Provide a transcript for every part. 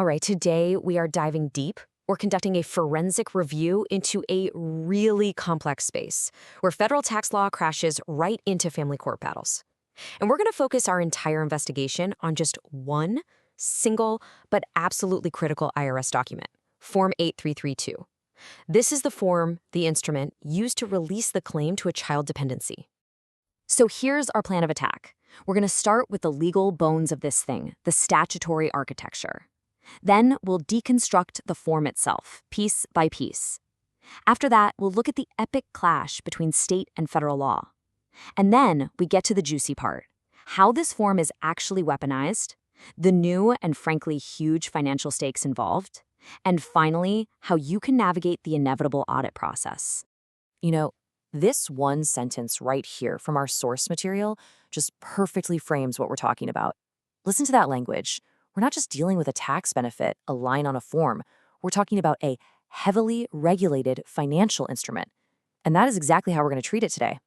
All right, today we are diving deep. We're conducting a forensic review into a really complex space where federal tax law crashes right into family court battles. And we're going to focus our entire investigation on just one single but absolutely critical IRS document, Form 8332. This is the form, the instrument, used to release the claim to a child dependency. So here's our plan of attack. We're going to start with the legal bones of this thing, the statutory architecture. Then we'll deconstruct the form itself, piece by piece. After that, we'll look at the epic clash between state and federal law. And then we get to the juicy part, how this form is actually weaponized, the new and frankly huge financial stakes involved, and finally, how you can navigate the inevitable audit process. You know, this one sentence right here from our source material just perfectly frames what we're talking about. Listen to that language. We're not just dealing with a tax benefit, a line on a form. We're talking about a heavily regulated financial instrument. And that is exactly how we're going to treat it today.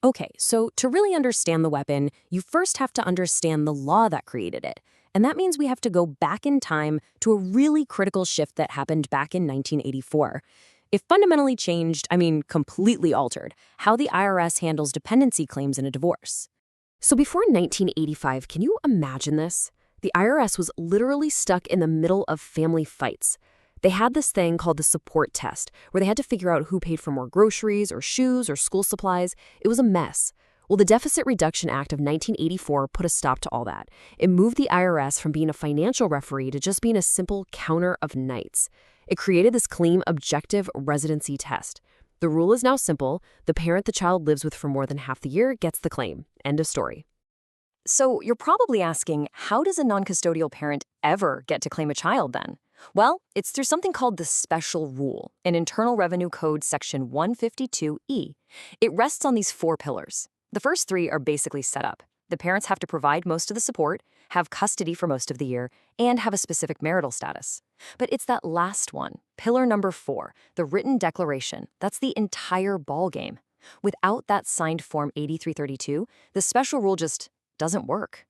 Okay, so to really understand the weapon, you first have to understand the law that created it. And that means we have to go back in time to a really critical shift that happened back in 1984. It fundamentally changed, completely altered, how the IRS handles dependency claims in a divorce. So before 1985, can you imagine this? The IRS was literally stuck in the middle of family fights. They had this thing called the support test, where they had to figure out who paid for more groceries or shoes or school supplies. It was a mess. Well, the Deficit Reduction Act of 1984 put a stop to all that. It moved the IRS from being a financial referee to just being a simple counter of knights. It created this clean, objective residency test. The rule is now simple. The parent the child lives with for more than half the year gets the claim. End of story. So you're probably asking, how does a non-custodial parent ever get to claim a child then? Well, it's through something called the special rule in Internal Revenue Code Section 152E. It rests on these four pillars. The first three are basically set up. The parents have to provide most of the support, have custody for most of the year, and have a specific marital status. But it's that last one, pillar number 4, the written declaration, that's the entire ballgame. Without that signed Form 8332, the special rule just doesn't work.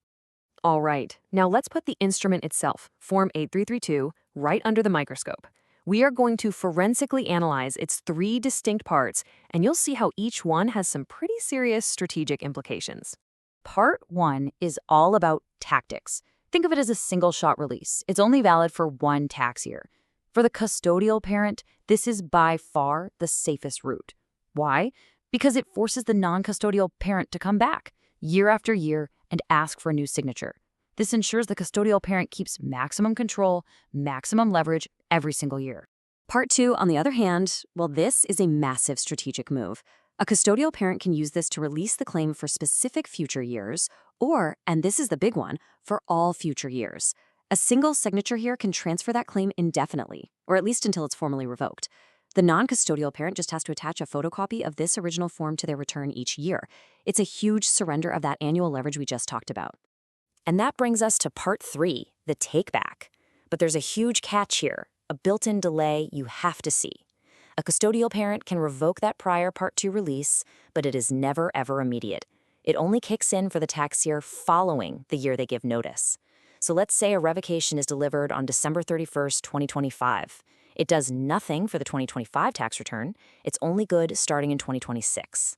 All right, now let's put the instrument itself, Form 8332, right under the microscope. We are going to forensically analyze its 3 distinct parts, and you'll see how each one has some pretty serious strategic implications. Part 1 is all about tactics. Think of it as a single-shot release. It's only valid for one tax year. For the custodial parent, this is by far the safest route. Why? Because it forces the non-custodial parent to come back year after year and ask for a new signature. This ensures the custodial parent keeps maximum control, maximum leverage every single year. Part 2, on the other hand, well, this is a massive strategic move. A custodial parent can use this to release the claim for specific future years, or, and this is the big one, for all future years. A single signature here can transfer that claim indefinitely, or at least until it's formally revoked. The non-custodial parent just has to attach a photocopy of this original form to their return each year. It's a huge surrender of that annual leverage we just talked about. And that brings us to Part 3, the takeback. But there's a huge catch here, a built-in delay you have to see. A custodial parent can revoke that prior Part 2 release, but it is never, ever immediate. It only kicks in for the tax year following the year they give notice. So let's say a revocation is delivered on December 31st, 2025. It does nothing for the 2025 tax return. It's only good starting in 2026.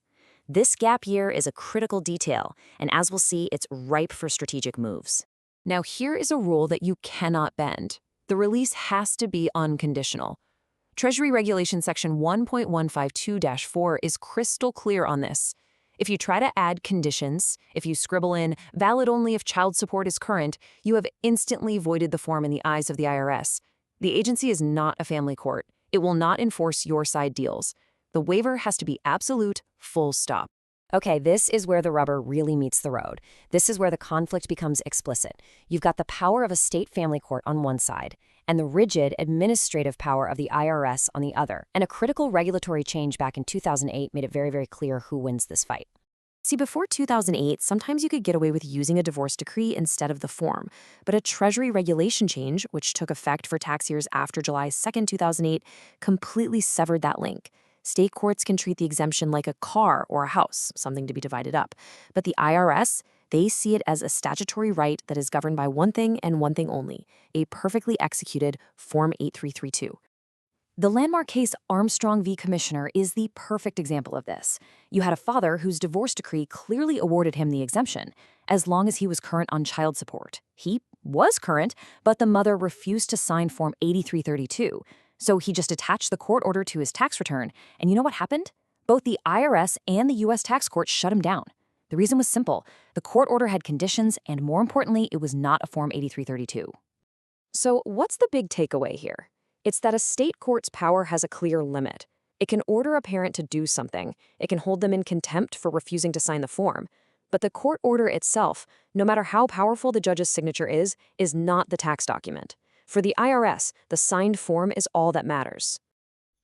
This gap year is a critical detail, and as we'll see, it's ripe for strategic moves. Now, here is a rule that you cannot bend. The release has to be unconditional. Treasury Regulation Section 1.152-4 is crystal clear on this. If you try to add conditions, if you scribble in valid only if child support is current, you have instantly voided the form in the eyes of the IRS. The agency is not a family court. It will not enforce your side deals. The waiver has to be absolute, full stop. Okay, this is where the rubber really meets the road. This is where the conflict becomes explicit. You've got the power of a state family court on one side, and the rigid administrative power of the IRS on the other. And a critical regulatory change back in 2008 made it very, very clear who wins this fight. See, before 2008, sometimes you could get away with using a divorce decree instead of the form. But a Treasury Regulation change, which took effect for tax years after July 2nd, 2008, completely severed that link. State courts can treat the exemption like a car or a house, something to be divided up. But the IRS, They see it as a statutory right that is governed by one thing and one thing only, a perfectly executed Form 8332. The landmark case Armstrong v. Commissioner is the perfect example of this. You had a father whose divorce decree clearly awarded him the exemption, as long as he was current on child support. He was current, but the mother refused to sign Form 8332, so he just attached the court order to his tax return, and you know what happened? Both the IRS and the U.S. tax court shut him down. The reason was simple. The court order had conditions, and more importantly, it was not a Form 8332. So what's the big takeaway here? It's that a state court's power has a clear limit. It can order a parent to do something. It can hold them in contempt for refusing to sign the form. But the court order itself, no matter how powerful the judge's signature is not the tax document. For the IRS, the signed form is all that matters.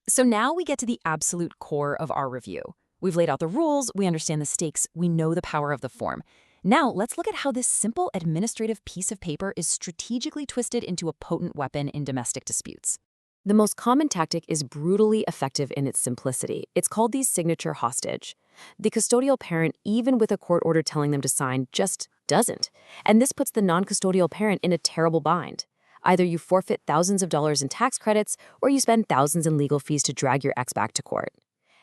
So now we get to the absolute core of our review. We've laid out the rules, we understand the stakes, we know the power of the form. Now let's look at how this simple administrative piece of paper is strategically twisted into a potent weapon in domestic disputes. The most common tactic is brutally effective in its simplicity. It's called the signature hostage. The custodial parent, even with a court order telling them to sign, just doesn't. And this puts the non-custodial parent in a terrible bind. Either you forfeit thousands of dollars in tax credits, or you spend thousands in legal fees to drag your ex back to court.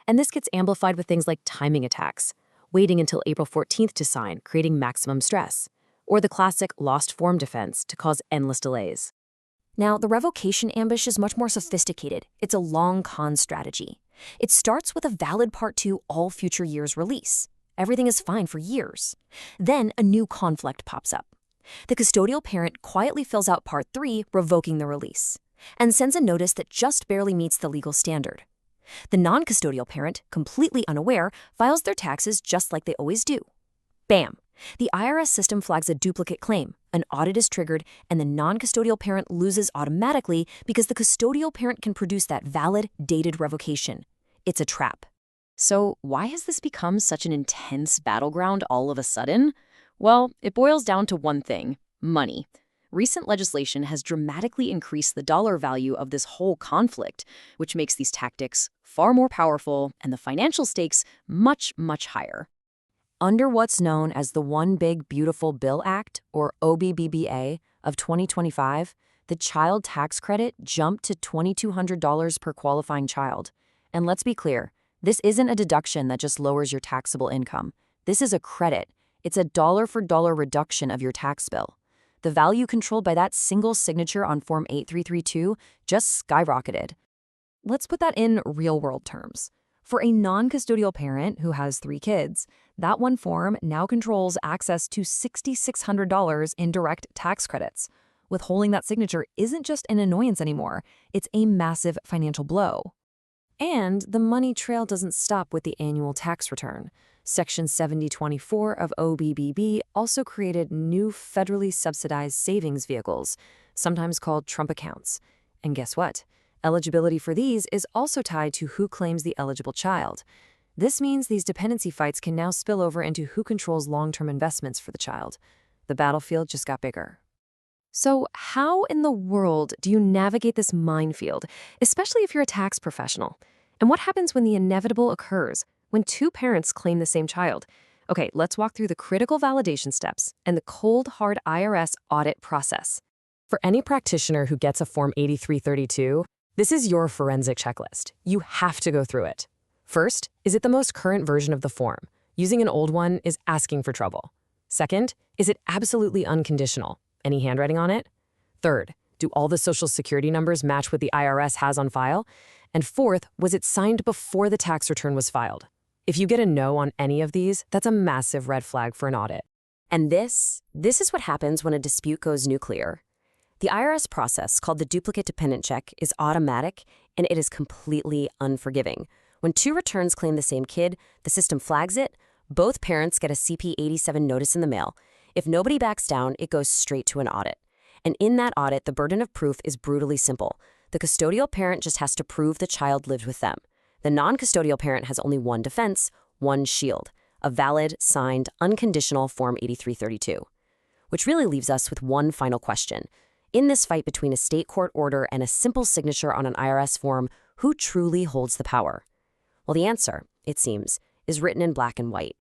And this gets amplified with things like timing attacks, waiting until April 14th to sign, creating maximum stress, or the classic lost form defense to cause endless delays. Now, the revocation ambush is much more sophisticated. It's a long con strategy. It starts with a valid Part 2 all future years release. Everything is fine for years. Then a new conflict pops up. The custodial parent quietly fills out Part 3, revoking the release, and sends a notice that just barely meets the legal standard. The non-custodial parent, completely unaware, files their taxes just like they always do. Bam! The IRS system flags a duplicate claim, an audit is triggered, and the non-custodial parent loses automatically because the custodial parent can produce that valid, dated revocation. It's a trap. So why has this become such an intense battleground all of a sudden? Well, it boils down to one thing: money. Recent legislation has dramatically increased the dollar value of this whole conflict, which makes these tactics far more powerful and the financial stakes much, much higher. Under what's known as the One Big Beautiful Bill Act, or OBBBA, of 2025, the child tax credit jumped to $2,200 per qualifying child. And let's be clear, this isn't a deduction that just lowers your taxable income. This is a credit. It's a dollar-for-dollar reduction of your tax bill. The value controlled by that single signature on Form 8332 just skyrocketed. Let's put that in real-world terms. For a non-custodial parent who has 3 kids, that one form now controls access to $6,600 in direct tax credits. Withholding that signature isn't just an annoyance anymore, it's a massive financial blow. And the money trail doesn't stop with the annual tax return. Section 7024 of OBBB also created new federally subsidized savings vehicles, sometimes called Trump accounts. And guess what? Eligibility for these is also tied to who claims the eligible child. This means these dependency fights can now spill over into who controls long-term investments for the child. The battlefield just got bigger. So how in the world do you navigate this minefield, especially if you're a tax professional? And what happens when the inevitable occurs, when 2 parents claim the same child? Okay, let's walk through the critical validation steps and the cold, hard IRS audit process. For any practitioner who gets a Form 8332, this is your forensic checklist. You have to go through it. First, is it the most current version of the form? Using an old one is asking for trouble. Second, is it absolutely unconditional? Any handwriting on it? Third, do all the social security numbers match what the IRS has on file? And fourth, was it signed before the tax return was filed? If you get a no on any of these, that's a massive red flag for an audit. And this is what happens when a dispute goes nuclear. The IRS process, called the duplicate dependent check, is automatic, and it is completely unforgiving. When 2 returns claim the same kid, the system flags it. Both parents get a CP-87 notice in the mail. If nobody backs down, it goes straight to an audit. And in that audit, the burden of proof is brutally simple. The custodial parent just has to prove the child lived with them. The non-custodial parent has only one defense, one shield, a valid, signed, unconditional Form 8332. Which really leaves us with one final question. In this fight between a state court order and a simple signature on an IRS form, who truly holds the power? Well, the answer, it seems, is written in black and white.